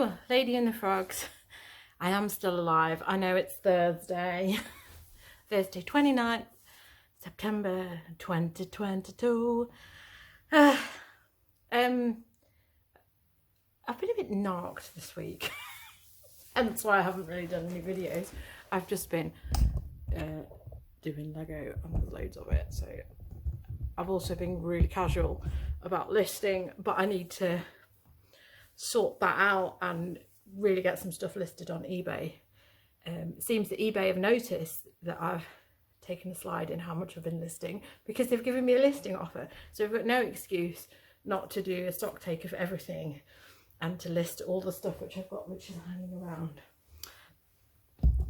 Hello, Lady and the Frogs. I am still alive. I know it's Thursday. Thursday 29th September 2022. I've been a bit knocked this week. And that's why I haven't really done any videos. I've just been doing Lego and there's loads of it. So I've also been really casual about listing, but I need to sort that out and really get some stuff listed on eBay. It seems that eBay have noticed that I've taken a slide in how much I've been listing because they've given me a listing offer. So I've got no excuse not to do a stock take of everything and to list all the stuff which I've got, which is hanging around.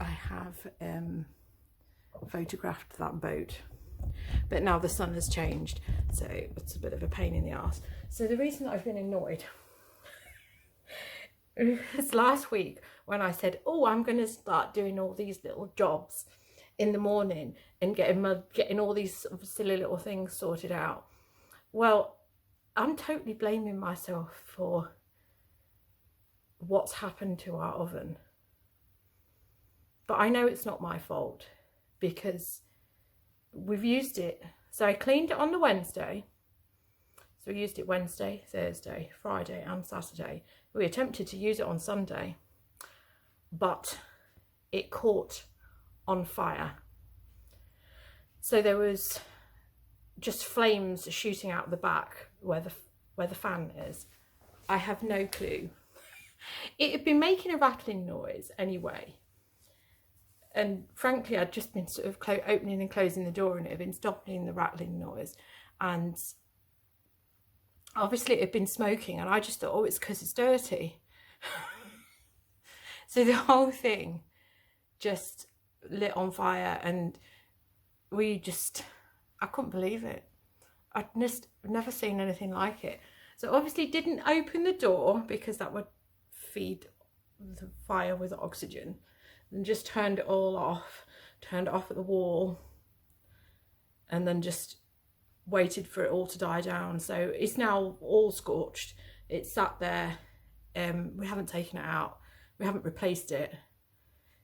I have photographed that boat, but now the sun has changed, so it's a bit of a pain in the arse. So the reason that I've been annoyed is last week when I said, oh, I'm going to start doing all these little jobs in the morning and getting all these sort of silly little things sorted out. Well, I'm totally blaming myself for what's happened to our oven. But I know it's not my fault because we've used it. So I cleaned it on the Wednesday. So we used it Wednesday, Thursday, Friday and Saturday. We attempted to use it on Sunday, but it caught on fire. So there was just flames shooting out the back where the fan is. I have no clue. It had been making a rattling noise anyway. And frankly, I'd just been sort of opening and closing the door and it had been stopping the rattling noise. And obviously it had been smoking and I just thought, oh, it's because it's dirty. So the whole thing just lit on fire and I couldn't believe it. I'd never seen anything like it. So obviously didn't open the door because that would feed the fire with oxygen, and just turned it all off, turned it off at the wall, and then just waited for it all to die down. So it's now all scorched. It's sat there. We haven't taken it out. We haven't replaced it.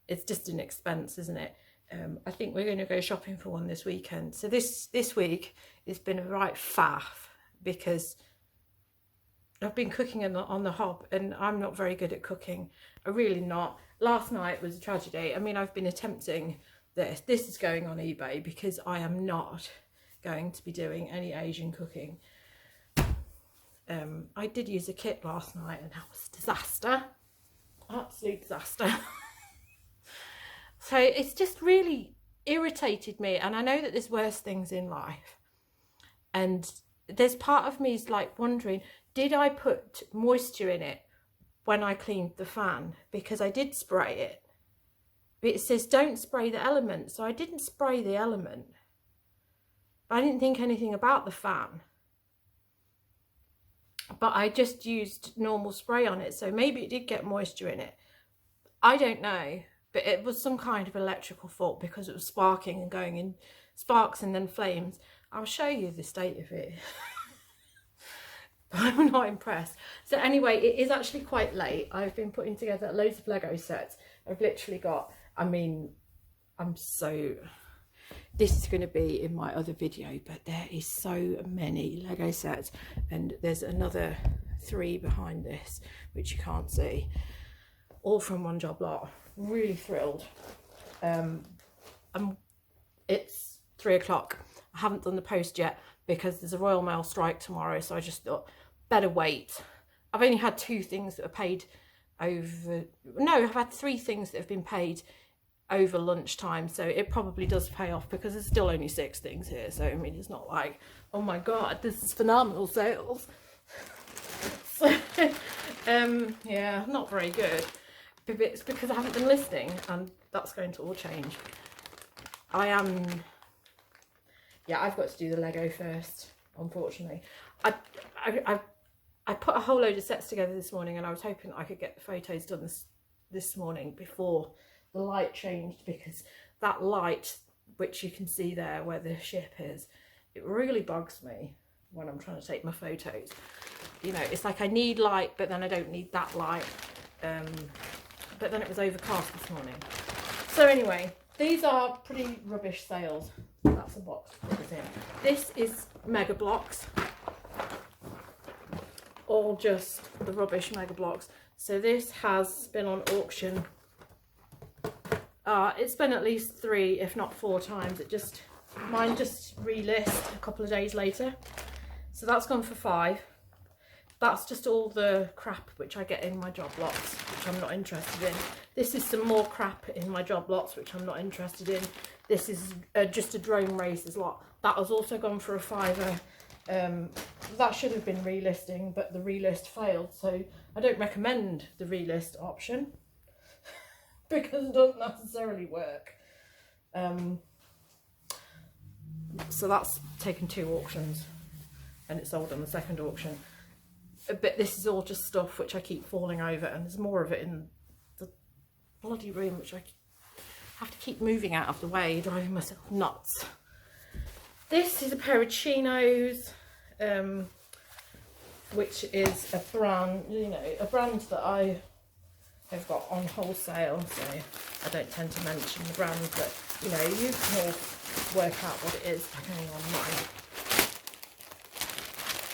It's just an expense, isn't it? I think we're going to go shopping for one this weekend. So this week it's been a right faff because I've been cooking on the hob and I'm not very good at cooking. I'm really not. Last night was a tragedy. I mean, I've been attempting this. This is going on eBay because I am not going to be doing any Asian cooking. I did use a kit last night and that was a disaster. Absolute disaster. So it's just really irritated me, and I know that there's worse things in life, and there's part of me is like wondering, did I put moisture in it when I cleaned the fan? Because I did spray it. But it says don't spray the element, so I didn't spray the element. I didn't think anything about the fan. But I just used normal spray on it, so maybe it did get moisture in it. I don't know, but it was some kind of electrical fault because it was sparking and going in sparks and then flames. I'll show you the state of it. I'm not impressed. So anyway, it is actually quite late. I've been putting together loads of Lego sets. I've literally got, this is going to be in my other video, but there is so many Lego sets and there's another 3 behind this, which you can't see, all from one job lot. Really thrilled. It's 3 o'clock. I haven't done the post yet because there's a Royal Mail strike tomorrow, so I just thought better wait. I've only had 2 things that are paid over, no, I've had 3 things that have been paid over lunchtime, so it probably does pay off because there's still only 6 things here. So I mean, it's not like, oh my god, this is phenomenal sales. So, yeah, not very good. But it's because I haven't been listening, and that's going to all change. I've got to do the Lego first, unfortunately. I put a whole load of sets together this morning and I was hoping I could get the photos done this morning before the light changed, because that light, which you can see there where the ship is, it really bugs me when I'm trying to take my photos. You know, it's like I need light, but then I don't need that light. but then it was overcast this morning. So anyway, these are pretty rubbish sales. That's a box to put this in. This is Mega Blocks, all just the rubbish Mega Blocks. So this has been on auction. It's been at least 3, if not 4 times. Mine just relist a couple of days later. So that's gone for 5. That's just all the crap which I get in my job lots, which I'm not interested in. This is some more crap in my job lots, which I'm not interested in. This is just a drone races lot. That has also gone for a 5er. That should have been relisting, but the relist failed. So I don't recommend the relist option because it doesn't necessarily work. So that's taken 2 auctions and it's sold on the second auction. But this is all just stuff which I keep falling over, and there's more of it in the bloody room which I have to keep moving out of the way, driving myself nuts. This is a pair of chinos, which is a brand, a brand that I have got on wholesale, so I don't tend to mention the brand, but you can all work out what it is by going online.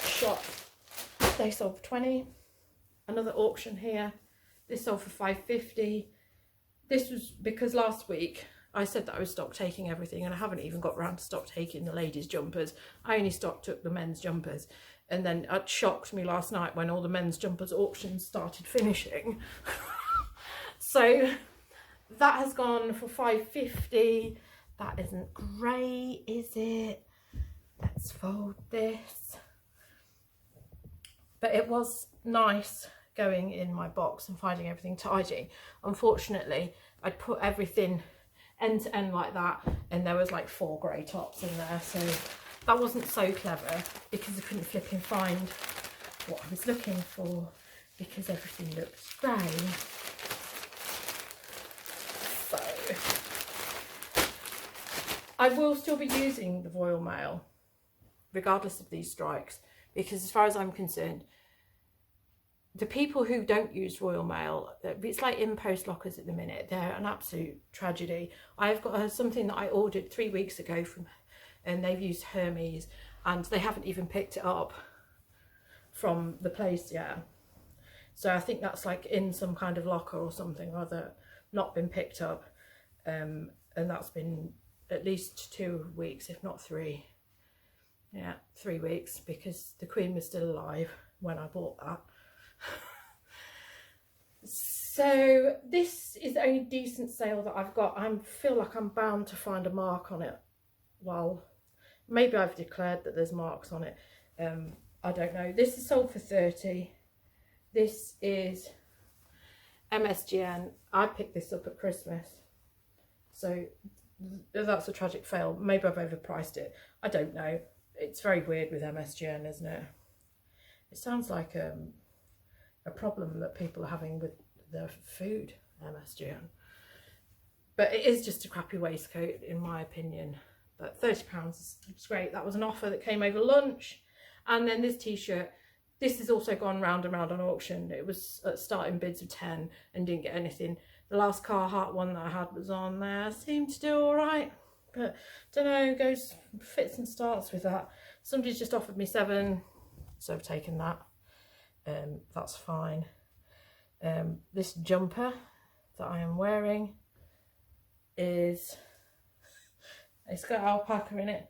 Shop. They sold for 20. Another auction here. This sold for $5.50. This was because last week I said that I was stock taking everything, and I haven't even got around to stock taking the ladies' jumpers. I only stock took the men's jumpers, and then it shocked me last night when all the men's jumpers auctions started finishing. So that has gone for $5.50. That isn't great, is it? Let's fold this. But it was nice going in my box and finding everything tidy. Unfortunately, I'd put everything end to end like that, and there was like 4 grey tops in there, so that wasn't so clever because I couldn't flipping find what I was looking for because everything looked grey. So I will still be using the Royal Mail regardless of these strikes, because as far as I'm concerned, the people who don't use Royal Mail, it's like in-post lockers at the minute. They're an absolute tragedy. I've got something that I ordered 3 weeks ago and they've used Hermes, and they haven't even picked it up from the place yet. So I think that's like in some kind of locker or something or other, not been picked up. And that's been at least 2 weeks, if not 3. Yeah, 3 weeks, because the Queen was still alive when I bought that. So this is the only decent sale that I've got. I feel like I'm bound to find a mark on it. Well, maybe I've declared that there's marks on it. I don't know. This is sold for 30. This is MSGN. I picked this up at Christmas, so that's a tragic fail. Maybe I've overpriced it. I don't know. It's very weird with MSGN, isn't it? It sounds like a problem that people are having with their food, MSGN. But it is just a crappy waistcoat, in my opinion. But £30 is great. That was an offer that came over lunch. And then this t-shirt, this has also gone round and round on auction. It was at starting bids of 10 and didn't get anything. The last Carhartt one that I had was on there. Seemed to do all right. But don't know, goes fits and starts with that. Somebody's just offered me 7, so I've taken that. That's fine. This jumper that I am wearing it's got alpaca in it.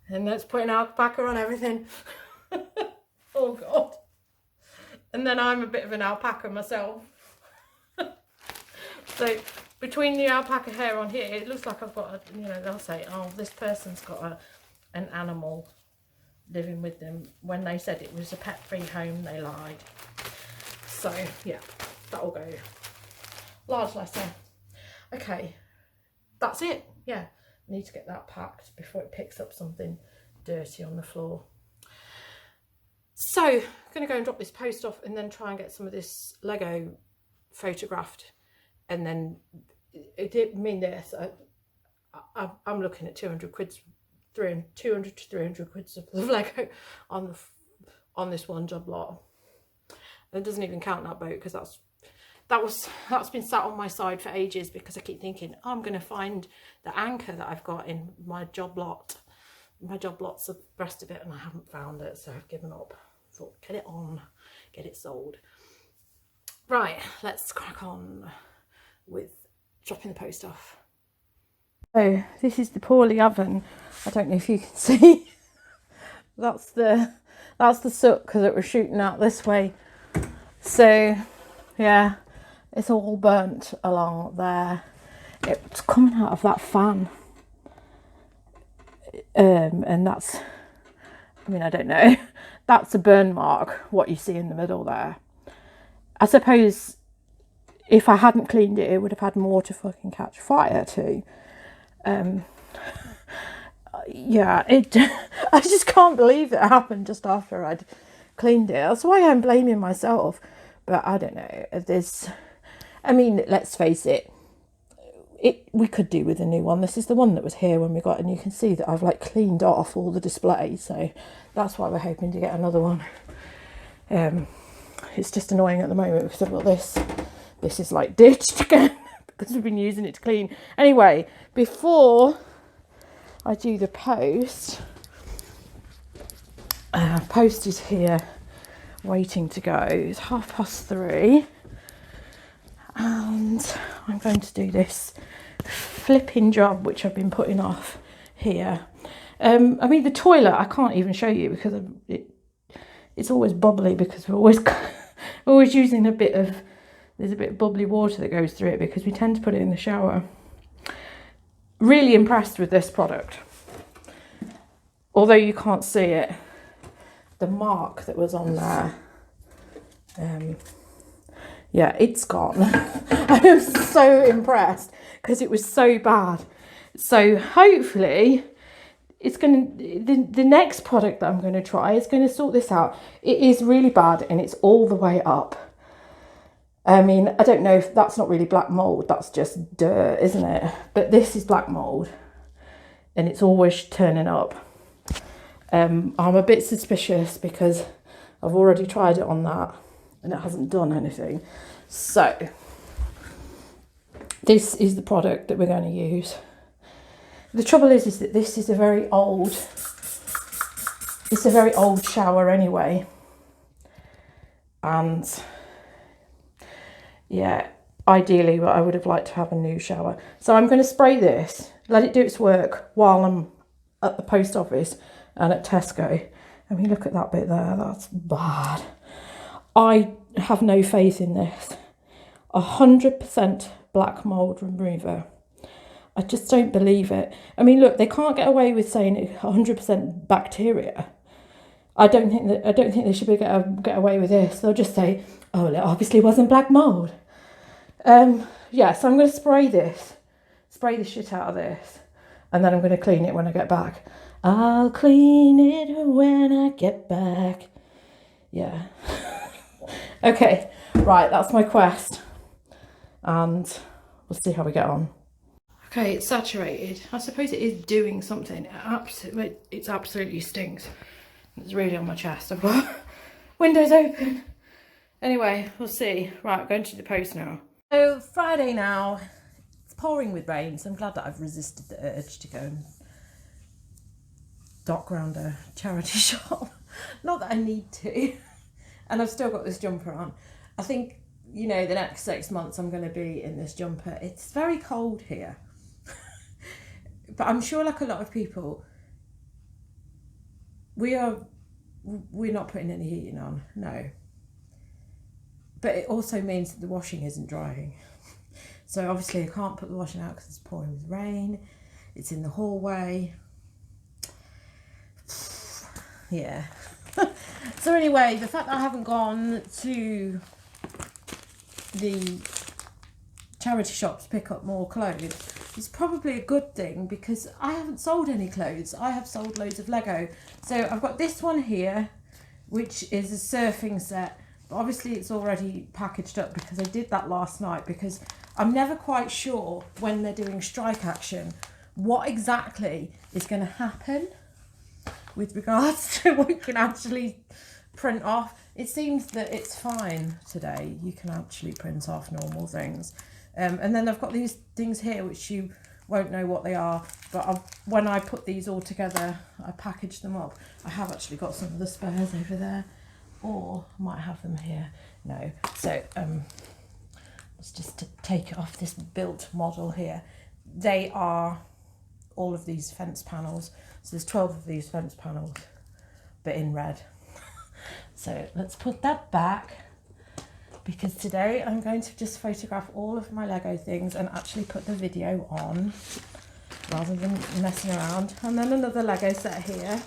And let's put an alpaca on everything. Oh God. And then I'm a bit of an alpaca myself. So between the alpaca hair on here, it looks like I've got they'll say, oh, this person's got an animal living with them. When they said it was a pet-free home, they lied. So yeah, that'll go. Large letter. Okay, that's it. Yeah, I need to get that packed before it picks up something dirty on the floor. So I'm going to go and drop this post off and then try and get some of this Lego photographed. And then it didn't mean this. I'm looking at 200 to 300 quid of Lego on this one job lot. It doesn't even count that boat, because that's been sat on my side for ages, because I keep thinking, oh, I'm going to find the anchor that I've got in my job lot. My job lot's the rest of it, and I haven't found it, so I've given up. Thought, get it on, get it sold. Right, let's crack on with dropping the post off. So this is the Paulie oven. I don't know if you can see. That's the soot, because it was shooting out this way. So yeah, it's all burnt along there. It's coming out of that fan. And that's, I mean, I don't know. That's a burn mark, what you see in the middle there. I suppose if I hadn't cleaned it, it would have had more to fucking catch fire to. Yeah, I just can't believe it happened just after I'd cleaned it. That's why I'm blaming myself. But I don't know. I mean, let's face it. We could do with a new one. This is the one that was here when we got, and you can see that I've like cleaned off all the display, so that's why we're hoping to get another one. It's just annoying at the moment because I've got this is like ditched again because we've been using it to clean. Anyway, before I do the post is here waiting to go. It's 3:30 and I'm going to do this flipping job which I've been putting off here. I mean, the toilet I can't even show you because it's always bubbly, because we're always using there's a bit of bubbly water that goes through it because we tend to put it in the shower. Really impressed with this product. Although you can't see it, the mark that was on there, yeah, it's gone. I was so impressed because it was so bad. So hopefully it's the next product that I'm going to try is going to sort this out. It is really bad and it's all the way up. I mean, I don't know if that's not really black mold, that's just dirt, isn't it? But this is black mold and it's always turning up. I'm a bit suspicious because I've already tried it on that and it hasn't done anything. So this is the product that we're going to use. The trouble is that this is a very old shower anyway. And yeah, ideally I would have liked to have a new shower. So I'm going to spray this, let it do its work while I'm at the post office and at Tesco. I mean, look at that bit there, that's bad. I have no faith in this. 100% black mold remover. I just don't believe it. I mean, look, they can't get away with saying it 100% bacteria. I don't think they should be get away with this. They'll just say, oh, it obviously wasn't black mold. Yeah, so I'm going to spray the shit out of this, and then I'm going to clean it when I get back. I'll clean it when I get back. Yeah. Okay, right, that's my quest, and we'll see how we get on. Okay, it's saturated. I suppose it is doing something. It absolutely stinks. It's really on my chest. I've got windows open. Anyway, we'll see. Right, I'm going to the post now. So Friday now. It's pouring with rain, so I'm glad that I've resisted the urge to go and dock round a charity shop. Not that I need to. And I've still got this jumper on. I think, you know, the next 6 months I'm going to be in this jumper. It's very cold here. But I'm sure, like a lot of people, we're not putting any heating on, no. But it also means that the washing isn't drying. So obviously I can't put the washing out because it's pouring with rain. It's in the hallway. Yeah. So anyway, the fact that I haven't gone to the charity shop to pick up more clothes is probably a good thing, because I haven't sold any clothes. I have sold loads of Lego. So I've got this one here, which is a surfing set, but obviously it's already packaged up because I did that last night, because I'm never quite sure when they're doing strike action what exactly is going to happen with regards to what you can actually print off. It seems that it's fine today. You can actually print off normal things. And then I've got these things here which you won't know what they are, but when I put these all together, I packaged them up. I have actually got some of the spares over there, or I might have them here. No, so let's just take it off this built model here. They are all of these fence panels. So there's 12 of these fence panels, but in red. So let's put that back, because today I'm going to just photograph all of my Lego things and actually put the video on rather than messing around. And then another Lego set here.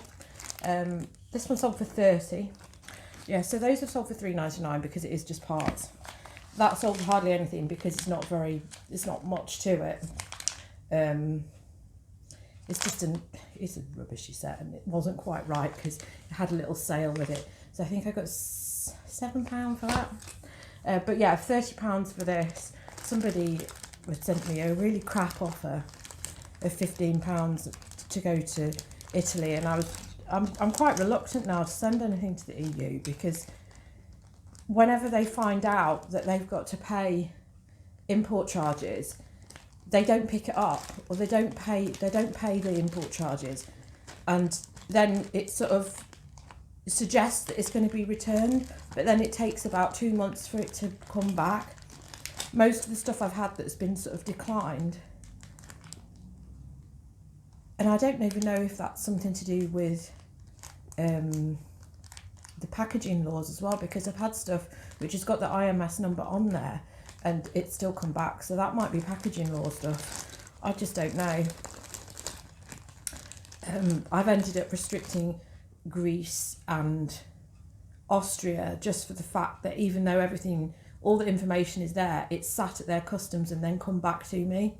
This one sold for 30. Yeah, so those have sold for £3.99 because it is just parts. That sold for hardly anything because it's not much to it. It's a rubbishy set, and it wasn't quite right because it had a little sale with it. So I think I got £7 for that. But yeah, £30 for this. Somebody sent me a really crap offer of £15 to go to Italy, and I'm quite reluctant now to send anything to the EU, because whenever they find out that they've got to pay import charges, they don't pick it up, or they don't pay the import charges, and then it sort of suggests that it's going to be returned, but then it takes about 2 months for it to come back. Most of the stuff I've had that's been sort of declined, and I don't even know if that's something to do with the packaging laws as well, because I've had stuff which has got the IMS number on there and it's still come back, so that might be packaging law stuff. I just don't know. I've ended up restricting Greece and Austria just for the fact that even though all the information is there, it's sat at their customs and then come back to me.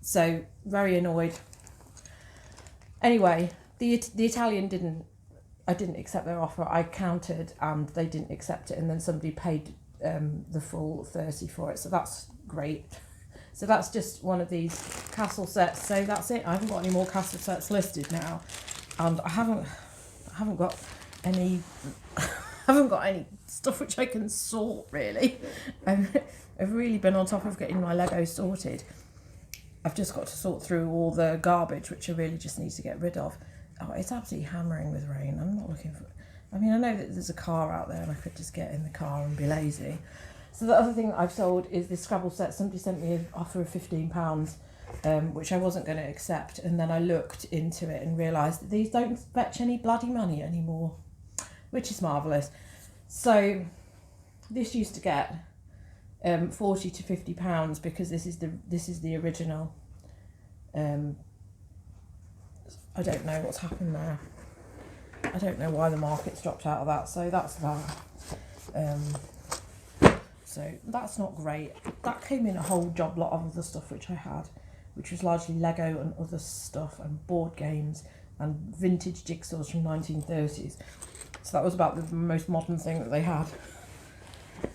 So very annoyed. Anyway, the Italian I didn't accept their offer. I countered and they didn't accept it, and then somebody paid the full 30 for it, so that's great. So that's just one of these castle sets. So that's it. I haven't got any more castle sets listed now, and I haven't got any stuff which I can sort really. I've really been on top of getting my Lego sorted. I've just got to sort through all the garbage which I really just need to get rid of. Oh, it's absolutely hammering with rain. I'm not looking for... I mean, I know that there's a car out there and I could just get in the car and be lazy. So the other thing I've sold is this Scrabble set. Somebody sent me an offer of £15, which I wasn't going to accept. And then I looked into it and realised that these don't fetch any bloody money anymore, which is marvellous. So this used to get £40 to £50 because this is the original. I don't know what's happened there. I don't know why the market's dropped out of that. So that's that. So that's not great. That came in a whole job lot of other stuff which I had, which was largely Lego and other stuff and board games and vintage jigsaws from 1930s. So that was about the most modern thing that they had.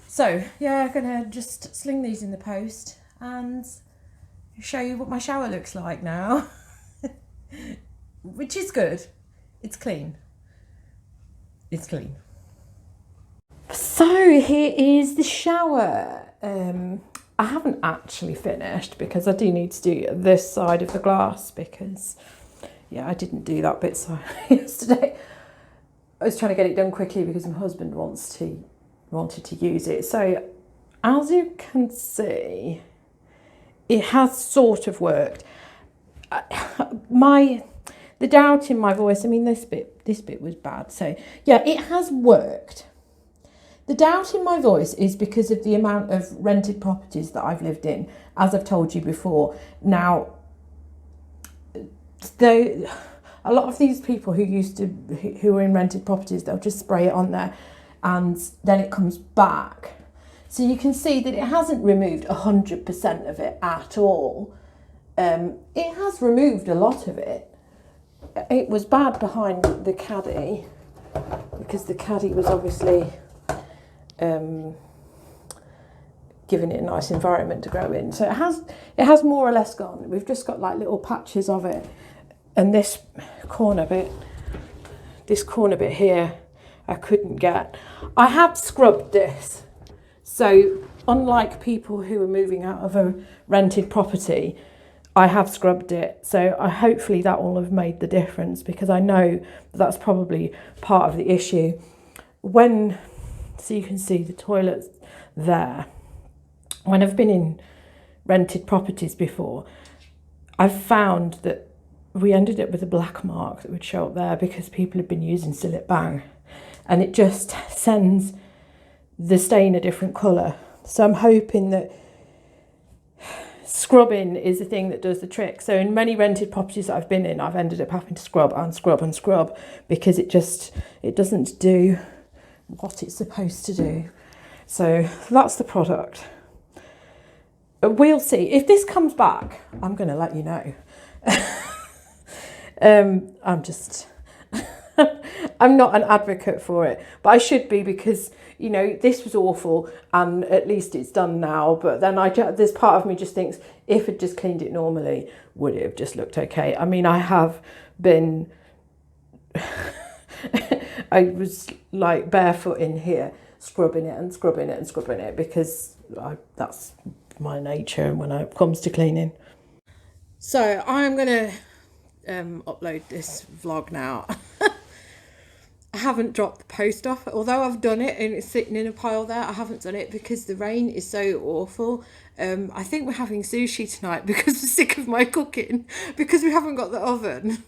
So yeah, I'm gonna just sling these in the post and show you what my shower looks like now. Which is good. It's clean. It's clean. So here is the shower. I haven't actually finished because I do need to do this side of the glass because, yeah, I didn't do that bit yesterday. I was trying to get it done quickly because my husband wanted to use it. So as you can see, it has sort of worked. The doubt in my voice, I mean, this bit was bad. So yeah, it has worked. The doubt in my voice is because of the amount of rented properties that I've lived in, as I've told you before. Now, a lot of these people who are in rented properties, they'll just spray it on there and then it comes back. So you can see that it hasn't removed 100% of it at all. It has removed a lot of it. It was bad behind the caddy because the caddy was obviously giving it a nice environment to grow in. So it has more or less gone. We've just got like little patches of it, and this corner bit here I couldn't get. I have scrubbed this. So unlike people who are moving out of a rented property, I have scrubbed it. So hopefully that will have made the difference, because I know that's probably part of the issue. So you can see the toilets there. When I've been in rented properties before, I've found that we ended up with a black mark that would show up there because people have been using Sillet Bang, and it just sends the stain a different colour. So I'm hoping that scrubbing is the thing that does the trick. So in many rented properties that I've been in, I've ended up having to scrub and scrub and scrub because it doesn't do what it's supposed to do. So that's the product. We'll see. If this comes back, I'm going to let you know. I'm not an advocate for it, but I should be, because, you know, this was awful and at least it's done now. But then there's part of me just thinks, if I'd just cleaned it normally, would it have just looked okay? I mean, I have been, I was like barefoot in here, scrubbing it and scrubbing it and scrubbing it, because that's my nature when it comes to cleaning. So I'm going to upload this vlog now. I haven't dropped the post off, although I've done it and it's sitting in a pile there. I haven't done it because the rain is so awful. I think we're having sushi tonight because we're sick of my cooking, because we haven't got the oven.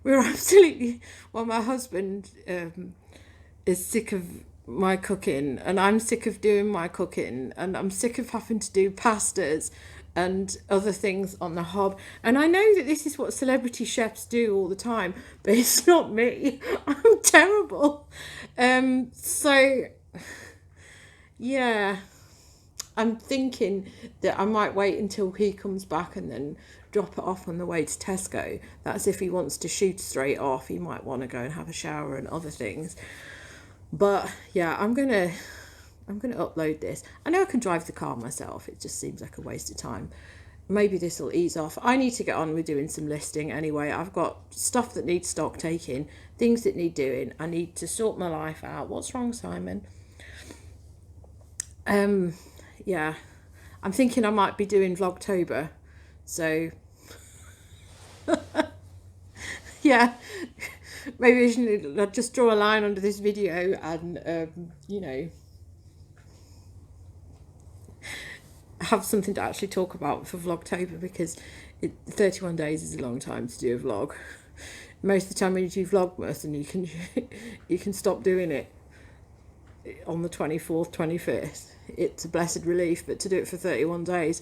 We're absolutely, well, my husband is sick of my cooking and I'm sick of doing my cooking, and I'm sick of having to do pastas and other things on the hob. And I know that this is what celebrity chefs do all the time, but it's not me. I'm terrible. So yeah, I'm thinking that I might wait until he comes back and then drop it off on the way to Tesco. That's if he wants to shoot straight off. He might want to go and have a shower and other things. But yeah, I'm gonna upload this. I know I can drive the car myself. It just seems like a waste of time. Maybe this will ease off. I need to get on with doing some listing anyway. I've got stuff that needs stock taking, things that need doing. I need to sort my life out. What's wrong, Simon? Yeah, I'm thinking I might be doing Vlogtober. So yeah, maybe I should just draw a line under this video and you know, have something to actually talk about for Vlogtober, because 31 days is a long time to do a vlog. Most of the time when you do Vlogmas, and you can stop doing it on the 24th, 25th, it's a blessed relief. But to do it for 31 days,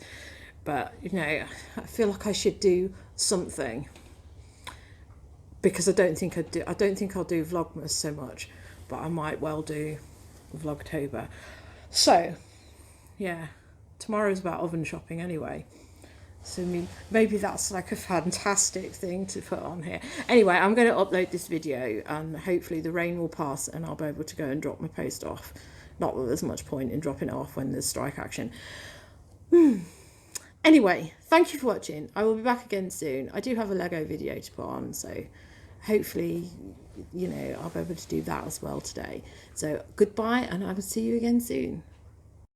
but you know, I feel like I should do something, because I don't think I'll do Vlogmas so much, but I might well do Vlogtober. So yeah, tomorrow's about oven shopping anyway, so I mean, maybe that's like a fantastic thing to put on here. Anyway, I'm going to upload this video and hopefully the rain will pass and I'll be able to go and drop my post off. Not that there's much point in dropping it off when there's strike action. Anyway, thank you for watching. I will be back again soon. I do have a Lego video to put on, so hopefully, you know, I'll be able to do that as well today. So goodbye, and I will see you again soon.